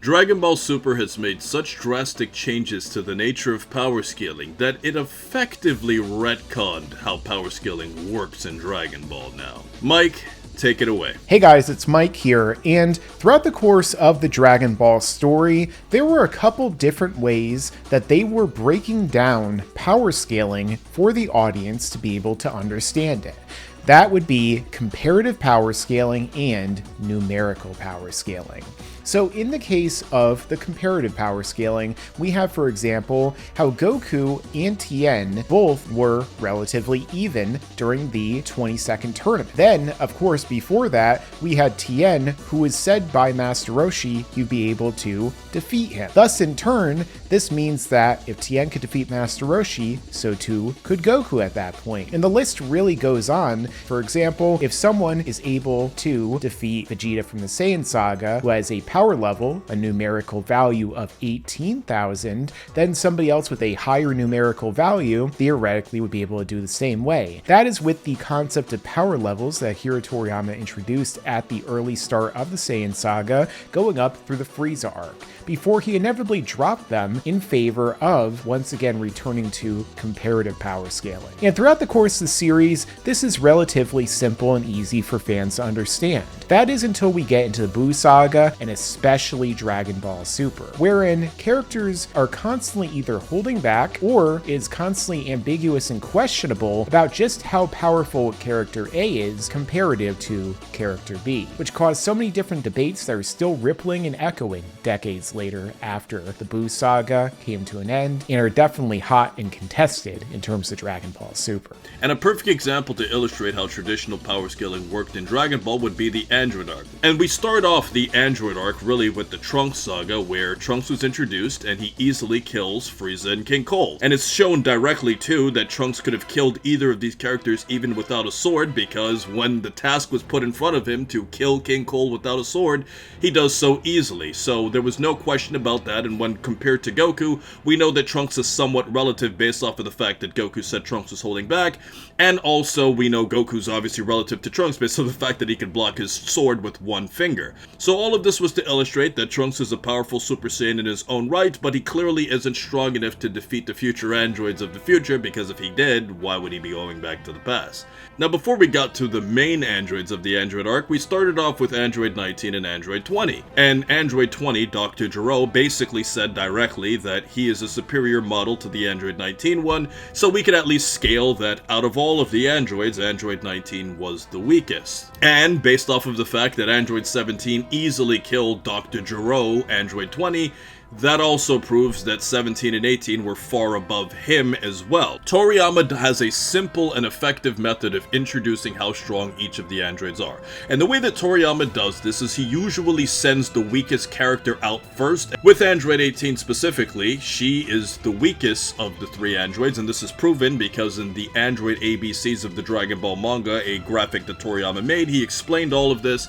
Dragon Ball Super has made such drastic changes to the nature of power scaling that it effectively retconned how power scaling works in Dragon Ball now. Mike, take it away. Hey guys, it's Mike here, and throughout the course of the Dragon Ball story, there were a couple different ways that they were breaking down power scaling for the audience to be able to understand it. That would be comparative power scaling and numerical power scaling. So in the case of the comparative power scaling, we have, for example, how Goku and Tien both were relatively even during the 20-second tournament. Then, of course, before that, we had Tien, who was said by Master Roshi he'd be able to defeat him. Thus, in turn, this means that if Tien could defeat Master Roshi, so too could Goku at that point. And the list really goes on. For example, if someone is able to defeat Vegeta from the Saiyan saga, who has a power level, a numerical value of 18,000, then somebody else with a higher numerical value theoretically would be able to do the same way. That is with the concept of power levels that Akira Toriyama introduced at the early start of the Saiyan saga, going up through the Frieza arc, before he inevitably dropped them in favor of, once again, returning to comparative power scaling. And throughout the course of the series, this is relatively simple and easy for fans to understand. That is until we get into the Buu saga, and especially Dragon Ball Super, wherein characters are constantly either holding back or is constantly ambiguous and questionable about just how powerful character A is comparative to character B, which caused so many different debates that are still rippling and echoing decades later after the Buu saga came to an end, and are definitely hot and contested in terms of Dragon Ball Super. And a perfect example to illustrate how traditional power scaling worked in Dragon Ball would be the Android arc. And we start off the Android arc really with the Trunks saga, where Trunks was introduced and he easily kills Frieza and King Cole. And it's shown directly too that Trunks could have killed either of these characters even without a sword, because when the task was put in front of him to kill King Cole without a sword, he does so easily. So there was no question about that, and when compared to Goku, we know that Trunks is somewhat relative based off of the fact that Goku said Trunks was holding back, and also we know Goku's obviously relative to Trunks based on the fact that he could block his sword with one finger. So all of this was to illustrate that Trunks is a powerful Super Saiyan in his own right, but he clearly isn't strong enough to defeat the future androids of the future, because if he did, why would he be going back to the past? Now, before we got to the main androids of the Android arc, we started off with Android 19 and Android 20. And Android 20, Dr. Gero, basically said directly that he is a superior model to the Android 19 one, so we could at least scale that out of all of the androids, Android 19 was the weakest. And based off of the fact that Android 17 easily killed Dr. Gero, Android 20, that also proves that 17 and 18 were far above him as well. Toriyama has a simple and effective method of introducing how strong each of the androids are. And the way that Toriyama does this is he usually sends the weakest character out first. With Android 18 specifically, she is the weakest of the three androids, and this is proven because in the Android ABCs of the Dragon Ball manga, a graphic that Toriyama made, he explained all of this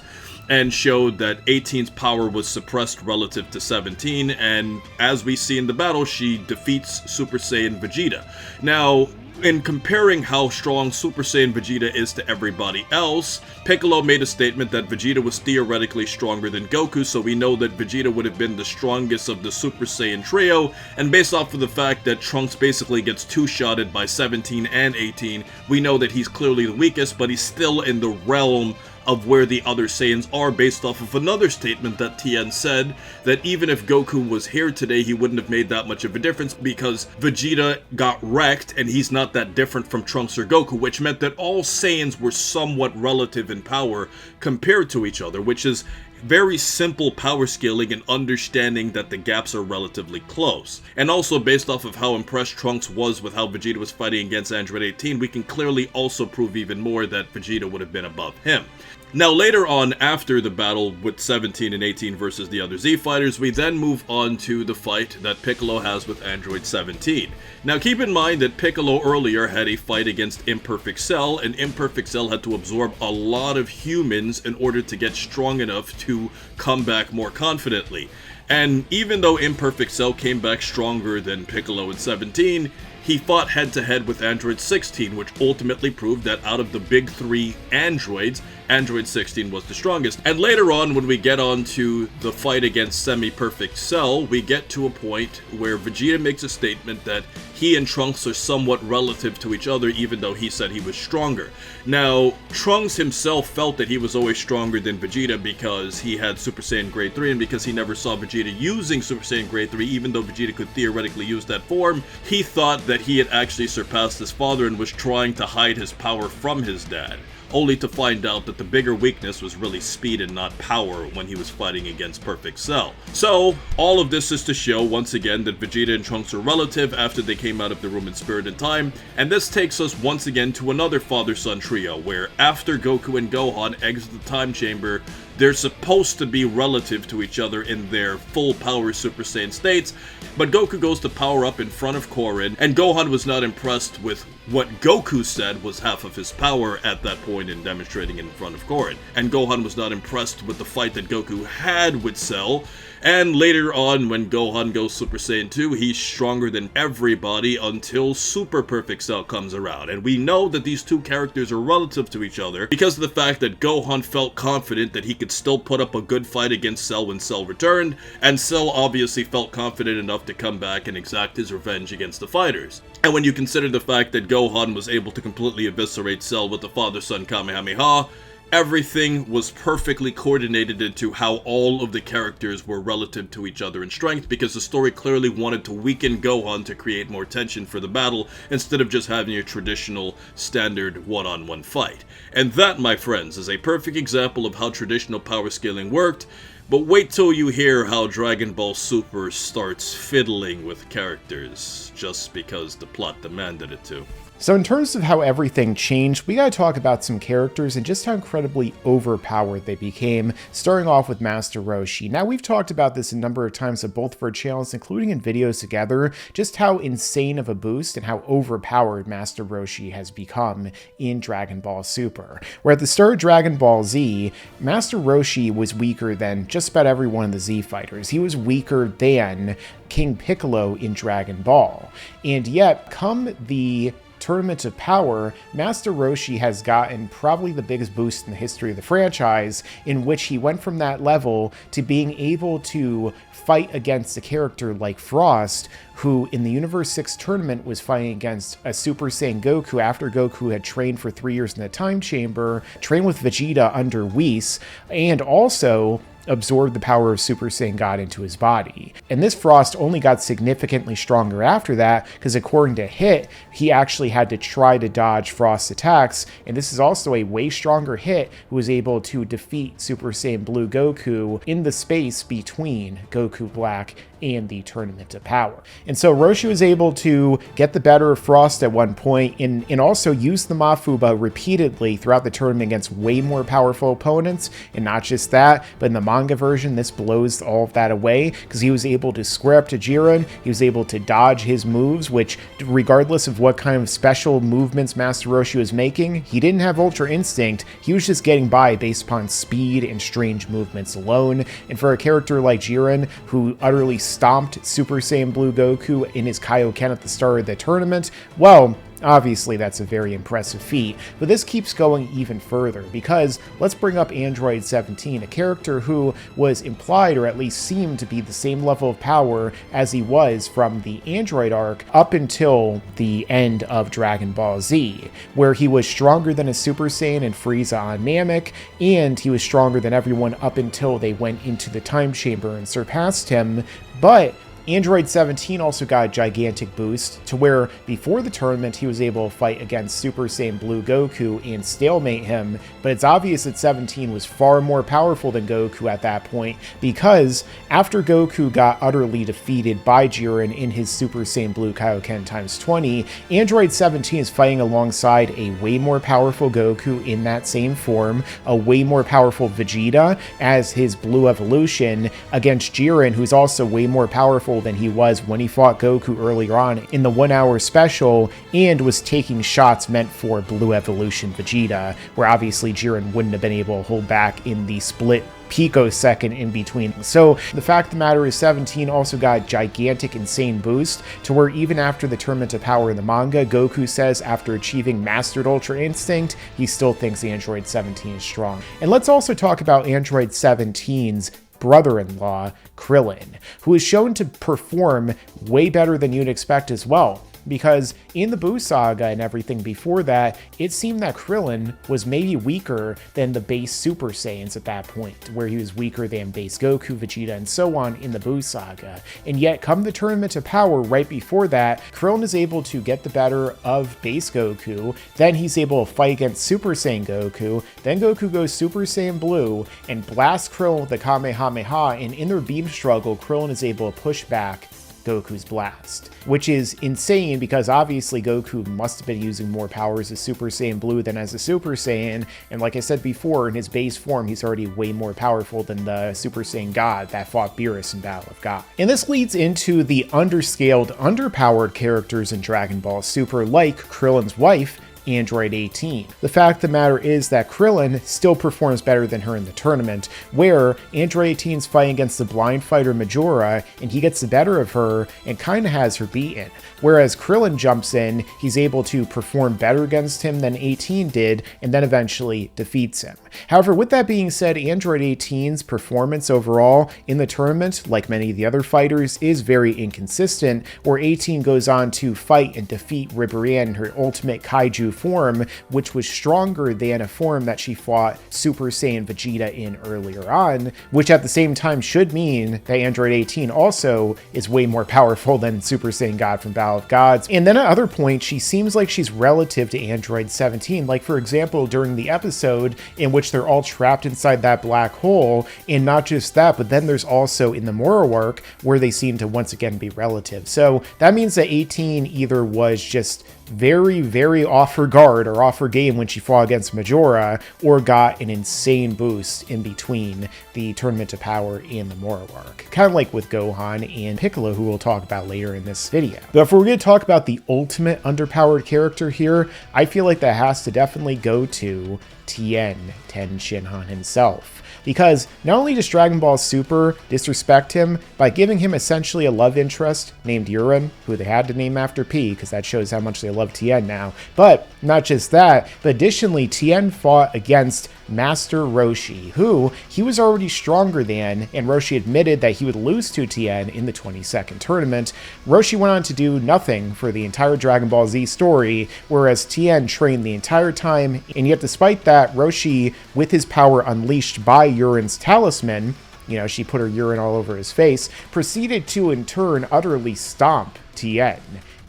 and showed that 18's power was suppressed relative to 17, and as we see in the battle, she defeats Super Saiyan Vegeta. Now, in comparing how strong Super Saiyan Vegeta is to everybody else, Piccolo made a statement that Vegeta was theoretically stronger than Goku, so we know that Vegeta would have been the strongest of the Super Saiyan trio, and based off of the fact that Trunks basically gets two-shotted by 17 and 18, we know that he's clearly the weakest, but he's still in the realm of where the other Saiyans are, based off of another statement that Tien said, that even if Goku was here today, he wouldn't have made that much of a difference because Vegeta got wrecked and he's not that different from Trunks or Goku, which meant that all Saiyans were somewhat relative in power compared to each other, which is very simple power scaling and understanding that the gaps are relatively close. And also based off of how impressed Trunks was with how Vegeta was fighting against Android 18, we can clearly also prove even more that Vegeta would have been above him. Now later on, after the battle with 17 and 18 versus the other Z fighters, we then move on to the fight that Piccolo has with Android 17. Now keep in mind that Piccolo earlier had a fight against Imperfect Cell, and Imperfect Cell had to absorb a lot of humans in order to get strong enough to come back more confidently. And even though Imperfect Cell came back stronger than Piccolo in 17, he fought head-to-head with Android 16, which ultimately proved that out of the big three androids, Android 16 was the strongest. And later on, when we get on to the fight against Semi-Perfect Cell, we get to a point where Vegeta makes a statement that he and Trunks are somewhat relative to each other, even though he said he was stronger. Now, Trunks himself felt that he was always stronger than Vegeta because he had Super Saiyan Grade 3, and because he never saw Vegeta using Super Saiyan Grade 3, even though Vegeta could theoretically use that form, he thought that he had actually surpassed his father and was trying to hide his power from his dad, only to find out that the bigger weakness was really speed and not power when he was fighting against Perfect Cell. So, all of this is to show, once again, that Vegeta and Trunks are relative after they came out of the room in Spirit and Time, and this takes us once again to another father-son trio, where after Goku and Gohan exit the time chamber, they're supposed to be relative to each other in their full power Super Saiyan states, but Goku goes to power up in front of Korin, and Gohan was not impressed with what Goku said was half of his power at that point in demonstrating in front of Korin. And Gohan was not impressed with the fight that Goku had with Cell, and later on, when Gohan goes Super Saiyan 2, he's stronger than everybody until Super Perfect Cell comes around. And we know that these two characters are relative to each other because of the fact that Gohan felt confident that he could still put up a good fight against Cell when Cell returned, and Cell obviously felt confident enough to come back and exact his revenge against the fighters. And when you consider the fact that Gohan was able to completely eviscerate Cell with the father-son Kamehameha, everything was perfectly coordinated into how all of the characters were relative to each other in strength, because the story clearly wanted to weaken Gohan to create more tension for the battle, instead of just having a traditional, standard one-on-one fight. And that, my friends, is a perfect example of how traditional power scaling worked. But wait till you hear how Dragon Ball Super starts fiddling with characters, just because the plot demanded it to. So in terms of how everything changed, we gotta talk about some characters and just how incredibly overpowered they became, starting off with Master Roshi. Now, we've talked about this a number of times on both of our channels, including in videos together, just how insane of a boost and how overpowered Master Roshi has become in Dragon Ball Super. Where at the start of Dragon Ball Z, Master Roshi was weaker than just about every one of the Z fighters. He was weaker than King Piccolo in Dragon Ball. And yet, come the Tournament of Power, Master Roshi has gotten probably the biggest boost in the history of the franchise, in which he went from that level to being able to fight against a character like Frost, who in the Universe 6 tournament was fighting against a Super Saiyan Goku after Goku had trained for 3 years in the time chamber, trained with Vegeta under Whis, and also absorbed the power of Super Saiyan God into his body. And this Frost only got significantly stronger after that, because according to Hit, he actually had to try to dodge Frost's attacks, and this is also a way stronger Hit who was able to defeat Super Saiyan Blue Goku in the space between Goku Black and the Tournament of Power. And so Roshi was able to get the better of Frost at one point, and also use the Mafuba repeatedly throughout the tournament against way more powerful opponents. And not just that, but in the manga version, this blows all of that away, because he was able to square up to Jiren, he was able to dodge his moves, which regardless of what kind of special movements Master Roshi was making, he didn't have Ultra Instinct, he was just getting by based upon speed and strange movements alone. And for a character like Jiren, who utterly stomped Super Saiyan Blue Goku in his Kaioken at the start of the tournament, well, obviously that's a very impressive feat. But this keeps going even further, because let's bring up Android 17, a character who was implied, or at least seemed to be, the same level of power as he was from the Android arc up until the end of Dragon Ball Z, where he was stronger than a Super Saiyan and Frieza on Namek, and he was stronger than everyone up until they went into the time chamber and surpassed him. But Android 17 also got a gigantic boost to where before the tournament he was able to fight against Super Saiyan Blue Goku and stalemate him, but it's obvious that 17 was far more powerful than Goku at that point, because after Goku got utterly defeated by Jiren in his Super Saiyan Blue Kaioken times 20, Android 17 is fighting alongside a way more powerful Goku in that same form, a way more powerful Vegeta as his Blue Evolution, against Jiren, who's also way more powerful than he was when he fought Goku earlier on in the 1 hour special, and was taking shots meant for Blue Evolution Vegeta, where obviously Jiren wouldn't have been able to hold back in the split picosecond in between. So the fact of the matter is 17 also got gigantic, insane boost to where even after the Tournament of Power in the manga, Goku says after achieving Mastered Ultra Instinct, he still thinks Android 17 is strong. And let's also talk about Android 17's brother-in-law, Krillin, who is shown to perform way better than you'd expect as well. Because in the Buu saga and everything before that, it seemed that Krillin was maybe weaker than the base Super Saiyans at that point, where he was weaker than base Goku, Vegeta, and so on in the Buu saga. And yet, come the Tournament of Power right before that, Krillin is able to get the better of base Goku, then he's able to fight against Super Saiyan Goku, then Goku goes Super Saiyan Blue and blasts Krillin with the Kamehameha, and in their beam struggle, Krillin is able to push back Goku's blast, which is insane because obviously Goku must have been using more powers as Super Saiyan Blue than as a Super Saiyan, and like I said before, in his base form, he's already way more powerful than the Super Saiyan God that fought Beerus in Battle of God. And this leads into the underscaled, underpowered characters in Dragon Ball Super, like Krillin's wife, Android 18. The fact of the matter is that Krillin still performs better than her in the tournament, where Android 18's fighting against the blind fighter Majora, and he gets the better of her and kind of has her beaten. Whereas Krillin jumps in, he's able to perform better against him than 18 did, and then eventually defeats him. However, with that being said, Android 18's performance overall in the tournament, like many of the other fighters, is very inconsistent, where 18 goes on to fight and defeat Ribrianne in her ultimate kaiju form, which was stronger than a form that she fought Super Saiyan Vegeta in earlier on, which at the same time should mean that Android 18 also is way more powerful than Super Saiyan God from Battle of Gods. And then at other points, she seems like she's relative to Android 17, like for example during the episode in which they're all trapped inside that black hole, and not just that, but then there's also in the Moro arc where they seem to once again be relative. So that means that 18 either was just very, very off her guard or off her game when she fought against Majora, or got an insane boost in between the Tournament of Power and the Moro arc. Kind of like with Gohan and Piccolo, who we'll talk about later in this video. But if we're going to talk about the ultimate underpowered character here, I feel like that has to definitely go to Tien Shinhan himself. Because not only does Dragon Ball Super disrespect him by giving him essentially a love interest named Yurin, who they had to name after P, because that shows how much they love Tien now. But not just that, but additionally, Tien fought against Master Roshi, who he was already stronger than, and Roshi admitted that he would lose to Tien in the 22nd tournament. Roshi went on to do nothing for the entire Dragon Ball Z story, whereas Tien trained the entire time, and yet despite that, Roshi, with his power unleashed by Yurin's talisman, you know, she put her urine all over his face, proceeded to in turn utterly stomp Tien,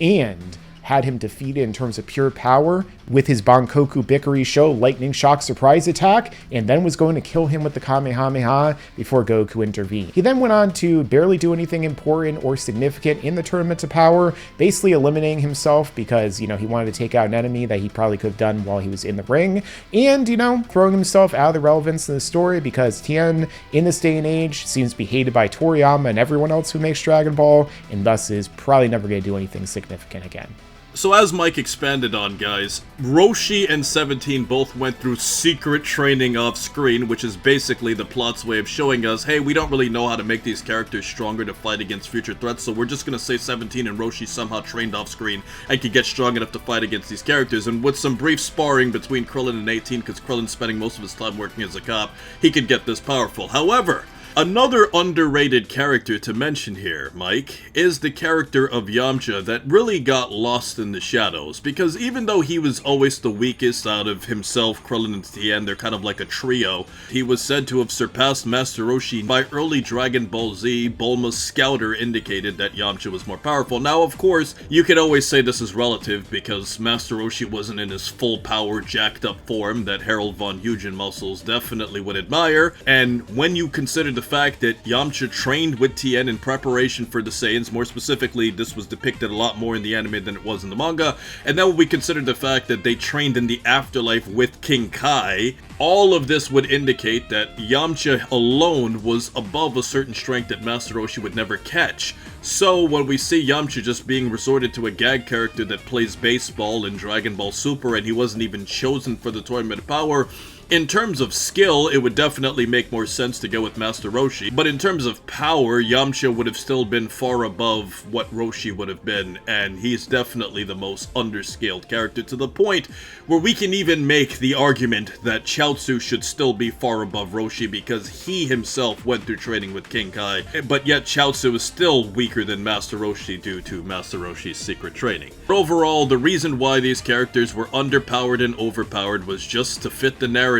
and had him defeated in terms of pure power with his Bankoku Bikuri Show Lightning Shock Surprise Attack, and then was going to kill him with the Kamehameha before Goku intervened. He then went on to barely do anything important or significant in the Tournament of Power, basically eliminating himself because, you know, he wanted to take out an enemy that he probably could have done while he was in the ring, and, you know, throwing himself out of the relevance in the story because Tien, in this day and age, seems to be hated by Toriyama and everyone else who makes Dragon Ball, and thus is probably never going to do anything significant again. So as Mike expanded on, guys, Roshi and 17 both went through secret training off-screen, which is basically the plot's way of showing us, hey, we don't really know how to make these characters stronger to fight against future threats, so we're just gonna say 17 and Roshi somehow trained off-screen and could get strong enough to fight against these characters, and with some brief sparring between Krillin and 18, because Krillin's spending most of his time working as a cop, he could get this powerful. However, another underrated character to mention here, Mike, is the character of Yamcha that really got lost in the shadows, because even though he was always the weakest out of himself, Krillin, and Tien, they're kind of like a trio, he was said to have surpassed Master Roshi. By early Dragon Ball Z, Bulma's scouter indicated that Yamcha was more powerful. Now, of course, you could always say this is relative, because Master Roshi wasn't in his full power, jacked up form that Harold von Eugen muscles definitely would admire, and when you consider the fact that Yamcha trained with Tien in preparation for the Saiyans, more specifically, this was depicted a lot more in the anime than it was in the manga, and then when we consider the fact that they trained in the afterlife with King Kai, all of this would indicate that Yamcha alone was above a certain strength that Master Roshi would never catch. So when we see Yamcha just being resorted to a gag character that plays baseball in Dragon Ball Super and he wasn't even chosen for the Tournament of Power, In terms of skill, it would definitely make more sense to go with Master Roshi, but in terms of power, Yamcha would have still been far above what Roshi would have been, and he's definitely the most underscaled character, to the point where we can even make the argument that Chaozu should still be far above Roshi because he himself went through training with King Kai, but yet Chaozu is still weaker than Master Roshi due to Master Roshi's secret training. Overall, the reason why these characters were underpowered and overpowered was just to fit the narrative,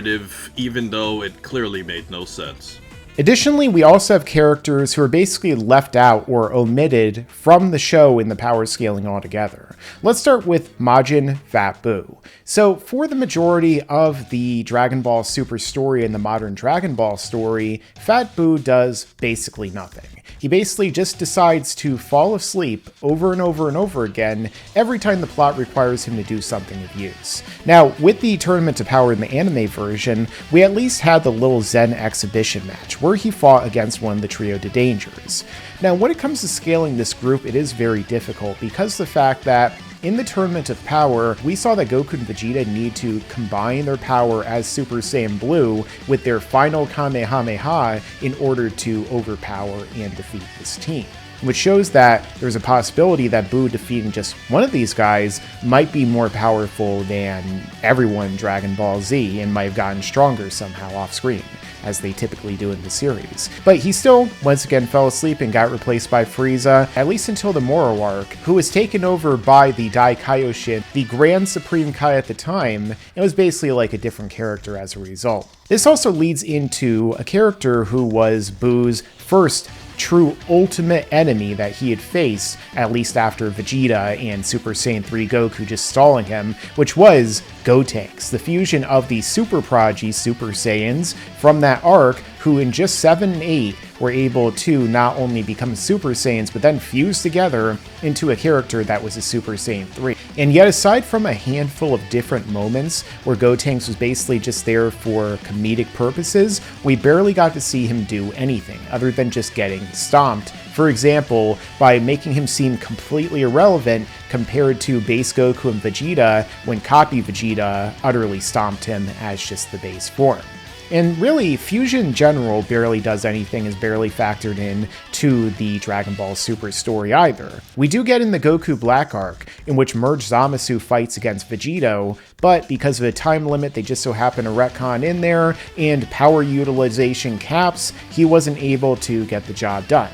even though it clearly made no sense. Additionally, we also have characters who are basically left out or omitted from the show in the power scaling altogether. Let's start with Majin Fat Buu. So for the majority of the Dragon Ball Super story and the modern Dragon Ball story, Fat Buu does basically nothing. He basically just decides to fall asleep over and over and over again every time the plot requires him to do something of use. Now, with the Tournament to Power in the anime version, we at least had the little Zen exhibition match, where he fought against one of the Trio de Dangers. Now, when it comes to scaling this group, it is very difficult because of the fact that in the Tournament of Power, we saw that Goku and Vegeta need to combine their power as Super Saiyan Blue with their final Kamehameha in order to overpower and defeat this team, which shows that there's a possibility that Buu defeating just one of these guys might be more powerful than everyone in Dragon Ball Z and might have gotten stronger somehow off screen, as they typically do in the series. But he still, once again, fell asleep and got replaced by Frieza, at least until the Moro arc, who was taken over by the Dai Kaioshin, the Grand Supreme Kai at the time, and was basically like a different character as a result. This also leads into a character who was Buu's first true ultimate enemy that he had faced, at least after Vegeta and Super Saiyan 3 Goku just stalling him, which was Gotenks, the fusion of the Super Prodigy Super Saiyans from that arc, who in just 7 and 8 were able to not only become Super Saiyans, but then fuse together into a character that was a Super Saiyan 3. And yet, aside from a handful of different moments where Gotenks was basically just there for comedic purposes, we barely got to see him do anything other than just getting stomped. For example, by making him seem completely irrelevant compared to base Goku and Vegeta when Copy Vegeta utterly stomped him as just the base form. And really, Fusion in general barely does anything, is barely factored in to the Dragon Ball Super story either. We do get in the Goku Black arc, in which Merge Zamasu fights against Vegito, but because of a time limit they just so happen to retcon in there, and power utilization caps, he wasn't able to get the job done.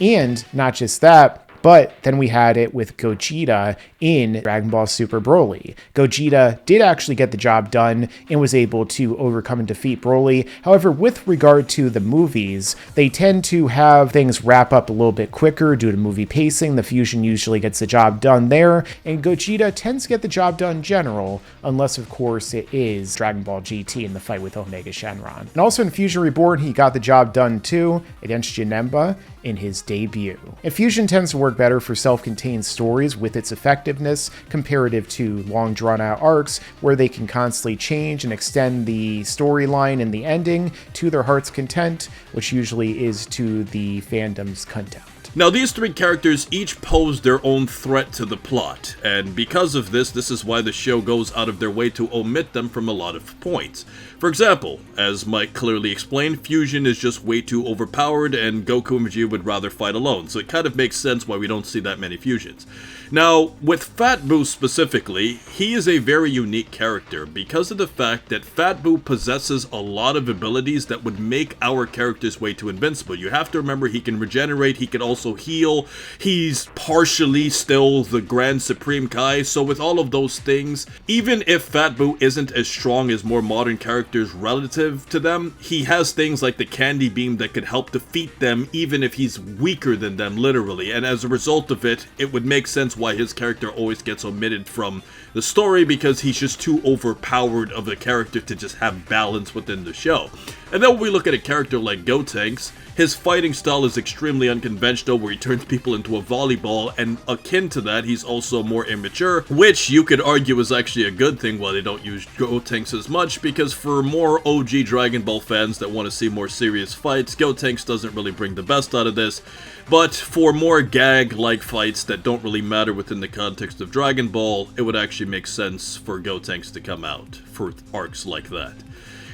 And not just that, but then we had it with Gogeta in Dragon Ball Super Broly. Gogeta did actually get the job done and was able to overcome and defeat Broly. However, with regard to the movies, they tend to have things wrap up a little bit quicker due to movie pacing. The Fusion usually gets the job done there, and Gogeta tends to get the job done in general, unless of course it is Dragon Ball GT in the fight with Omega Shenron. And also in Fusion Reborn, he got the job done too against Janemba in his debut. And Fusion tends to work better for self-contained stories with its effectiveness comparative to long drawn-out arcs where they can constantly change and extend the storyline and the ending to their heart's content, which usually is to the fandom's contempt. Now, these three characters each pose their own threat to the plot, and because of this is why the show goes out of their way to omit them from a lot of points. For example, as Mike clearly explained, Fusion is just way too overpowered, and Goku and Vegeta would rather fight alone, so it kind of makes sense why we don't see that many fusions. Now, with Fat Buu specifically, he is a very unique character because of the fact that Fat Buu possesses a lot of abilities that would make our characters way too invincible. You have to remember he can regenerate, he can also heal, he's partially still the Grand Supreme Kai, so with all of those things, even if Fat Buu isn't as strong as more modern characters relative to them, he has things like the Candy Beam that could help defeat them even if he's weaker than them, literally, and as a result of it, it would make sense why his character always gets omitted from the story because he's just too overpowered of a character to just have balance within the show. And then when we look at a character like Gotenks, his fighting style is extremely unconventional where he turns people into a volleyball, and akin to that, he's also more immature, which you could argue is actually a good thing why they don't use Gotenks as much, because for more OG Dragon Ball fans that want to see more serious fights, Gotenks doesn't really bring the best out of this. But for more gag-like fights that don't really matter within the context of Dragon Ball, it would actually make sense for Gotenks to come out for arcs like that.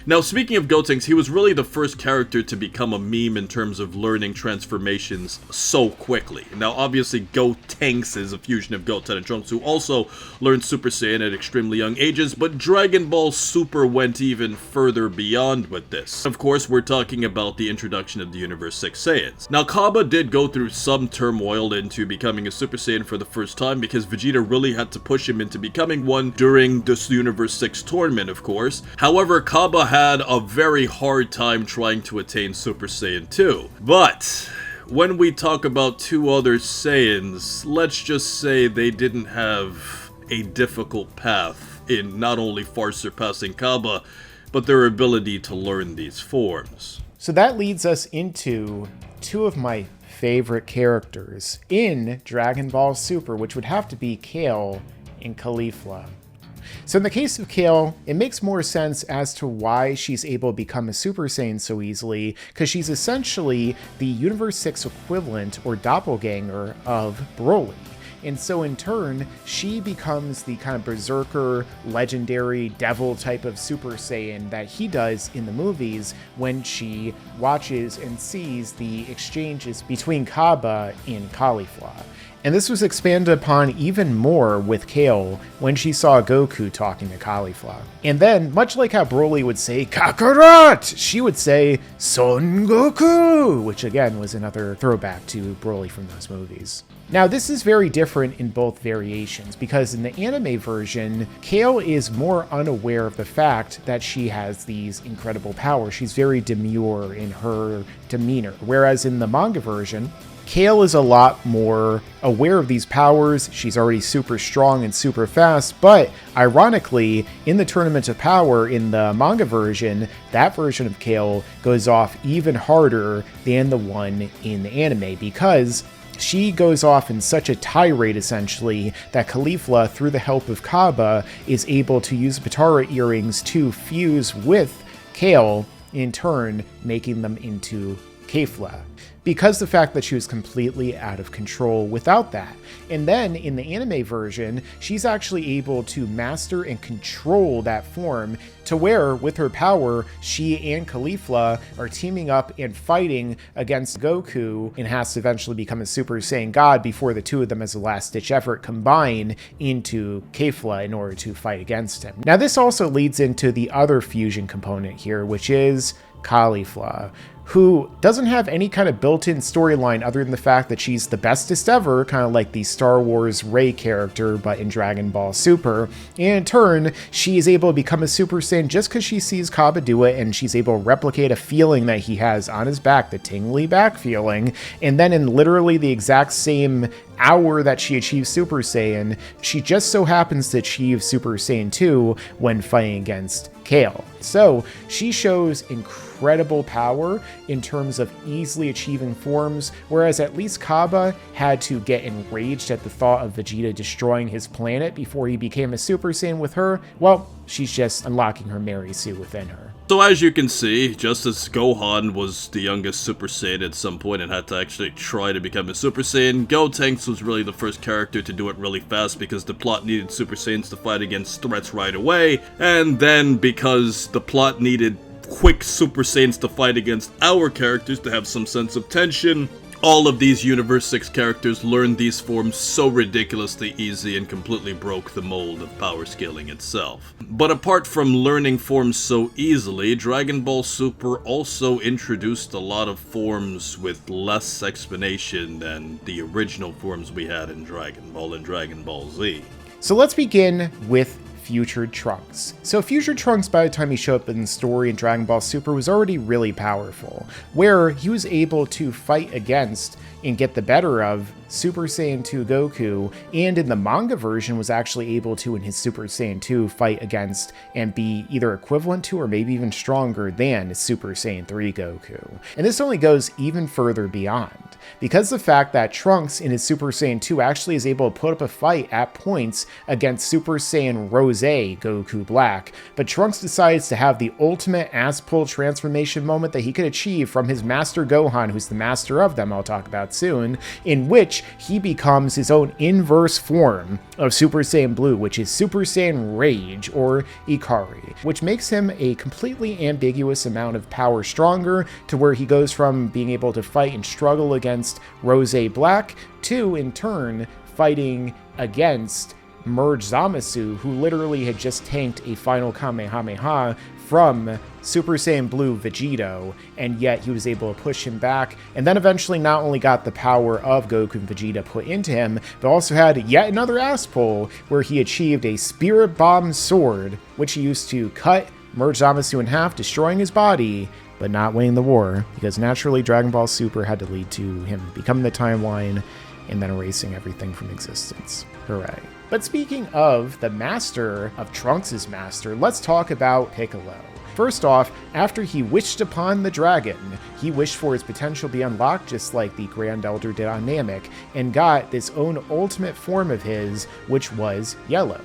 Now, speaking of Gotenks, he was really the first character to become a meme in terms of learning transformations so quickly. Now, obviously, Gotenks is a fusion of Goten and Trunks, who also learned Super Saiyan at extremely young ages, but Dragon Ball Super went even further beyond with this. Of course, we're talking about the introduction of the Universe 6 Saiyans. Now, Kaba did go through some turmoil into becoming a Super Saiyan for the first time, because Vegeta really had to push him into becoming one during this Universe 6 tournament, of course. However, Kaba had a very hard time trying to attain Super Saiyan 2. But when we talk about two other Saiyans, let's just say they didn't have a difficult path in not only far surpassing Kaba, but their ability to learn these forms. So that leads us into two of my favorite characters in Dragon Ball Super, which would have to be Kale and Caulifla. So in the case of Kale, it makes more sense as to why she's able to become a Super Saiyan so easily, because she's essentially the Universe 6 equivalent or doppelganger of Broly. And so in turn, she becomes the kind of berserker, legendary, devil type of Super Saiyan that he does in the movies when she watches and sees the exchanges between Kaba and Caulifla. And this was expanded upon even more with Kale when she saw Goku talking to Caulifla. And then, much like how Broly would say Kakarot, she would say Son Goku, which again was another throwback to Broly from those movies. Now, this is very different in both variations, because in the anime version, Kale is more unaware of the fact that she has these incredible powers. She's very demure in her demeanor, whereas in the manga version, Kale is a lot more aware of these powers. She's already super strong and super fast, but ironically, in the Tournament of Power in the manga version, that version of Kale goes off even harder than the one in the anime, because she goes off in such a tirade, essentially, that Caulifla, through the help of Kaba, is able to use Potara earrings to fuse with Kale, in turn making them into Kefla, because the fact that she was completely out of control without that. And then in the anime version, she's actually able to master and control that form to where, with her power, she and Caulifla are teaming up and fighting against Goku, and has to eventually become a Super Saiyan God before the two of them, as a last-ditch effort, combine into Kefla in order to fight against him. Now, this also leads into the other fusion component here, which is Caulifla, who doesn't have any kind of built-in storyline other than the fact that she's the bestest ever, kind of like the Star Wars Rey character, but in Dragon Ball Super. And in turn, she is able to become a Super Saiyan just because she sees Kaba do it, and she's able to replicate a feeling that he has on his back, the tingly back feeling. And then in literally the exact same hour that she achieves Super Saiyan, she just so happens to achieve Super Saiyan 2 when fighting against Kale. So she shows incredible power in terms of easily achieving forms, whereas at least Kaba had to get enraged at the thought of Vegeta destroying his planet before he became a Super Saiyan. With her, well, she's just unlocking her Mary Sue within her. So as you can see, just as Gohan was the youngest Super Saiyan at some point and had to actually try to become a Super Saiyan, Gotenks was really the first character to do it really fast, because the plot needed Super Saiyans to fight against threats right away, and then because the plot needed quick Super Saiyans to fight against our characters to have some sense of tension, all of these Universe 6 characters learned these forms so ridiculously easy and completely broke the mold of power scaling itself. But apart from learning forms so easily, Dragon Ball Super also introduced a lot of forms with less explanation than the original forms we had in Dragon Ball and Dragon Ball Z. So let's begin with Future Trunks. So Future Trunks, by the time he showed up in the story in Dragon Ball Super, was already really powerful, where he was able to fight against and get the better of Super Saiyan 2 Goku, and in the manga version was actually able to, in his Super Saiyan 2, fight against and be either equivalent to or maybe even stronger than Super Saiyan 3 Goku. And this only goes even further beyond, because the fact that Trunks in his Super Saiyan 2 actually is able to put up a fight at points against Super Saiyan Rose Rose Goku Black, but Trunks decides to have the ultimate ass-pull transformation moment that he could achieve from his master Gohan, who's the master of them, I'll talk about soon, in which he becomes his own inverse form of Super Saiyan Blue, which is Super Saiyan Rage, or Ikari, which makes him a completely ambiguous amount of power stronger, to where he goes from being able to fight and struggle against Rose Black to, in turn, fighting against Merge Zamasu, who literally had just tanked a final Kamehameha from Super Saiyan Blue Vegito, and yet he was able to push him back, and then eventually not only got the power of Goku and Vegeta put into him, but also had yet another ass pull where he achieved a Spirit Bomb Sword, which he used to cut Merge Zamasu in half, destroying his body, but not winning the war, because naturally Dragon Ball Super had to lead to him becoming the timeline and then erasing everything from existence. Hooray. But speaking of the master of Trunks' master, let's talk about Piccolo. First off, after he wished upon the dragon, he wished for his potential to be unlocked, just like the Grand Elder did on Namek, and got this own ultimate form of his, which was yellow.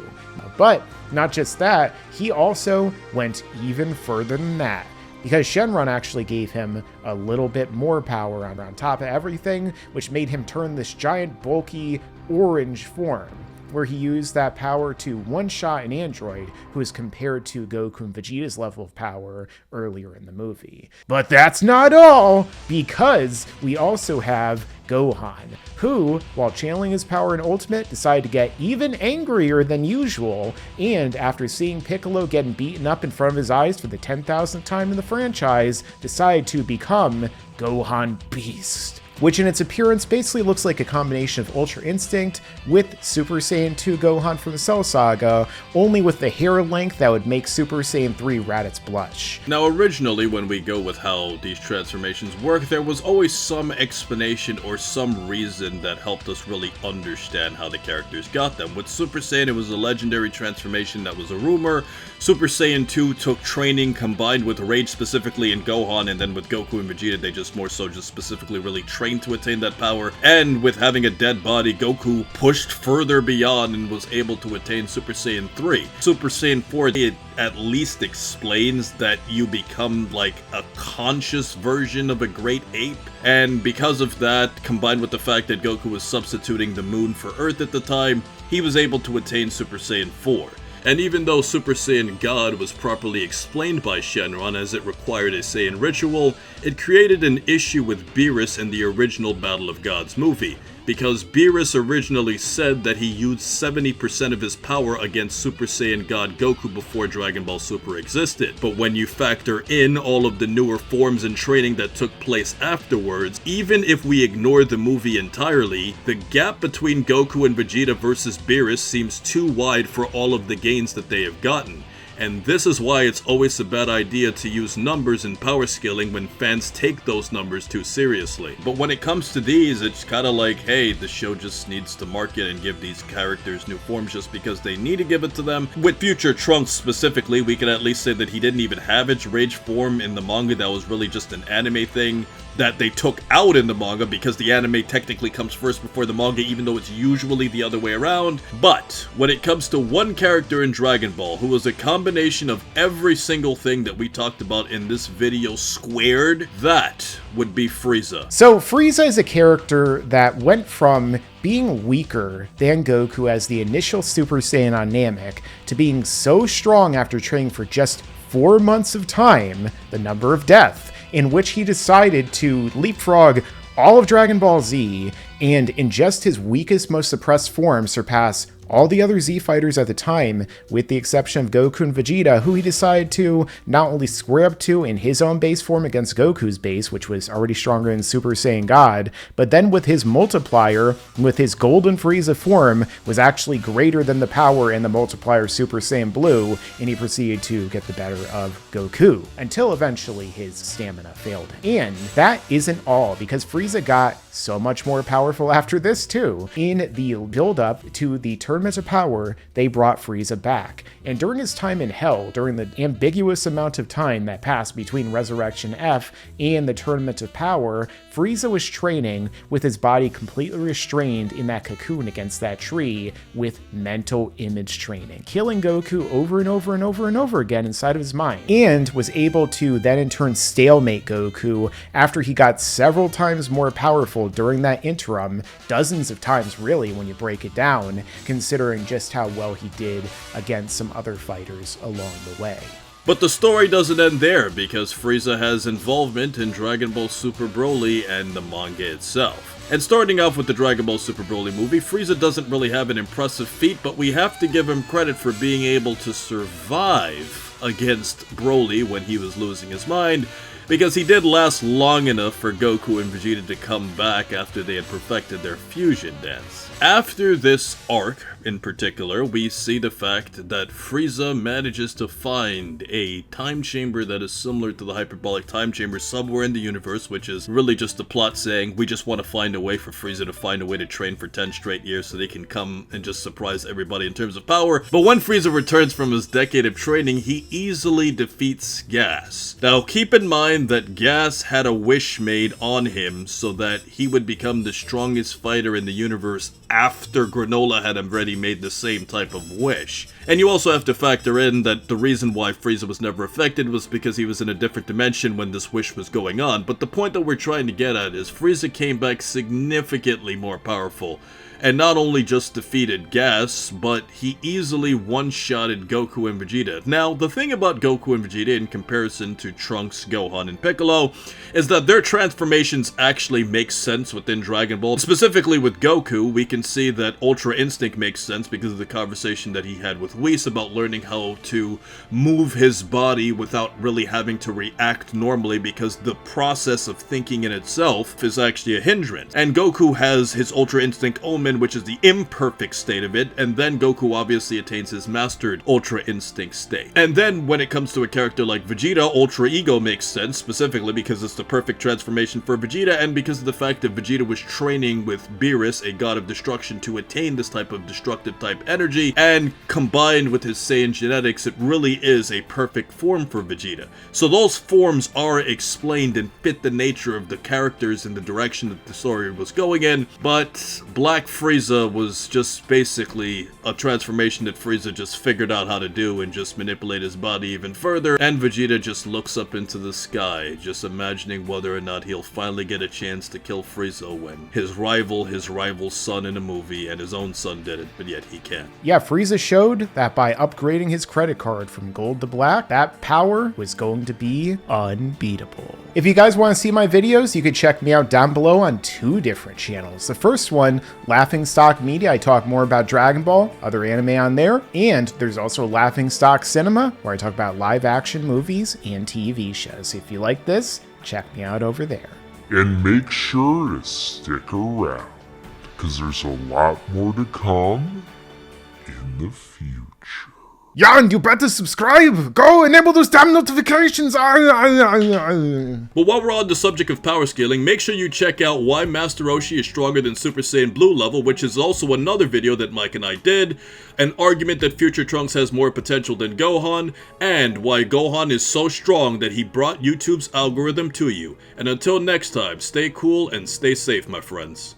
But not just that, he also went even further than that, because Shenron actually gave him a little bit more power on top of everything, which made him turn this giant, bulky, orange form, where he used that power to one-shot an android who is compared to Goku and Vegeta's level of power earlier in the movie. But that's not all, because we also have Gohan, who, while channeling his power in Ultimate, decided to get even angrier than usual, and after seeing Piccolo getting beaten up in front of his eyes for the 10,000th time in the franchise, decided to become Gohan Beast, which in its appearance basically looks like a combination of Ultra Instinct with Super Saiyan 2 Gohan from the Cell Saga, only with the hair length that would make Super Saiyan 3 Raditz blush. Now originally, when we go with how these transformations work, there was always some explanation or some reason that helped us really understand how the characters got them. With Super Saiyan, it was a legendary transformation that was a rumor. Super Saiyan 2 took training combined with Rage specifically in Gohan, and then with Goku and Vegeta, they just more so just specifically really trained to attain that power. And with having a dead body, Goku pushed further beyond and was able to attain Super Saiyan 3. Super Saiyan 4, it at least explains that you become like a conscious version of a great ape. And because of that, combined with the fact that Goku was substituting the moon for Earth at the time, he was able to attain Super Saiyan 4. And even though Super Saiyan God was properly explained by Shenron as it required a Saiyan ritual, it created an issue with Beerus in the original Battle of Gods movie, because Beerus originally said that he used 70% of his power against Super Saiyan God Goku before Dragon Ball Super existed. But when you factor in all of the newer forms and training that took place afterwards, even if we ignore the movie entirely, the gap between Goku and Vegeta versus Beerus seems too wide for all of the gains that they have gotten. And this is why it's always a bad idea to use numbers in power scaling when fans take those numbers too seriously. But when it comes to these, it's kinda like, hey, the show just needs to market and give these characters new forms just because they need to give it to them. With future Trunks specifically, we can at least say that he didn't even have his Rage form in the manga. That was really just an anime thing that they took out in the manga, because the anime technically comes first before the manga, even though it's usually the other way around. But when it comes to one character in Dragon Ball who was a combination of every single thing that we talked about in this video squared, that would be Frieza. So Frieza is a character that went from being weaker than Goku as the initial Super Saiyan on Namek to being so strong after training for just 4 months of time, the number of death, in which he decided to leapfrog all of Dragon Ball Z and in just his weakest, most suppressed form surpass all the other Z fighters at the time, with the exception of Goku and Vegeta, who he decided to not only square up to in his own base form against Goku's base, which was already stronger than Super Saiyan God, but then with his multiplier, with his Golden Frieza form, was actually greater than the power in the multiplier Super Saiyan Blue, and he proceeded to get the better of Goku, until eventually his stamina failed him. And that isn't all, because Frieza got so much more powerful after this too. In the build-up to the turn Tournament of Power, they brought Frieza back. And during his time in Hell, during the ambiguous amount of time that passed between Resurrection F and the Tournament of Power, Frieza was training with his body completely restrained in that cocoon against that tree with mental image training, killing Goku over and over and over and over again inside of his mind, and was able to then in turn stalemate Goku after he got several times more powerful during that interim, dozens of times really when you break it down, considering just how well he did against some other fighters along the way. But the story doesn't end there, because Frieza has involvement in Dragon Ball Super Broly and the manga itself. And starting off with the Dragon Ball Super Broly movie, Frieza doesn't really have an impressive feat, but we have to give him credit for being able to survive against Broly when he was losing his mind, because he did last long enough for Goku and Vegeta to come back after they had perfected their fusion dance. After this arc, in particular, we see the fact that Frieza manages to find a time chamber that is similar to the hyperbolic time chamber somewhere in the universe, which is really just the plot saying, we just want to find a way for Frieza to find a way to train for 10 straight years so they can come and just surprise everybody in terms of power. But when Frieza returns from his decade of training, he easily defeats Gas. Now, keep in mind that Gas had a wish made on him so that he would become the strongest fighter in the universe after Granola had already made the same type of wish. And you also have to factor in that the reason why Frieza was never affected was because he was in a different dimension when this wish was going on. But the point that we're trying to get at is Frieza came back significantly more powerful, and not only just defeated Gas, but he easily one-shotted Goku and Vegeta. Now, the thing about Goku and Vegeta in comparison to Trunks, Gohan, and Piccolo is that their transformations actually make sense within Dragon Ball. Specifically with Goku, we can see that Ultra Instinct makes sense because of the conversation that he had with Whis about learning how to move his body without really having to react normally, because the process of thinking in itself is actually a hindrance. And Goku has his Ultra Instinct Omen, which is the imperfect state of it, and then Goku obviously attains his mastered Ultra Instinct state. And then when it comes to a character like Vegeta, Ultra Ego makes sense, specifically because it's the perfect transformation for Vegeta, and because of the fact that Vegeta was training with Beerus, a god of destruction, to attain this type of destructive type energy, and combined with his Saiyan genetics, it really is a perfect form for Vegeta. So those forms are explained and fit the nature of the characters and the direction that the story was going in, but Black Frieza was just basically a transformation that Frieza just figured out how to do and just manipulate his body even further, and Vegeta just looks up into the sky, just imagining whether or not he'll finally get a chance to kill Frieza when his rival's son in a movie, and his own son did it, but yet he can't. Yeah, Frieza showed that by upgrading his credit card from gold to black, that power was going to be unbeatable. If you guys want to see my videos, you can check me out down below on 2 different channels. The first one, Laughingstock Media, I talk more about Dragon Ball, other anime on there, and there's also Laughingstock Cinema, where I talk about live action movies and TV shows. If you like this, check me out over there. And make sure to stick around, because there's a lot more to come in the future. Yeah, and you better subscribe! Go enable those damn notifications! But while we're on the subject of power scaling, make sure you check out why Master Roshi is stronger than Super Saiyan Blue level, which is also another video that Mike and I did, an argument that future Trunks has more potential than Gohan, and why Gohan is so strong that he brought YouTube's algorithm to you. And until next time, stay cool and stay safe, my friends.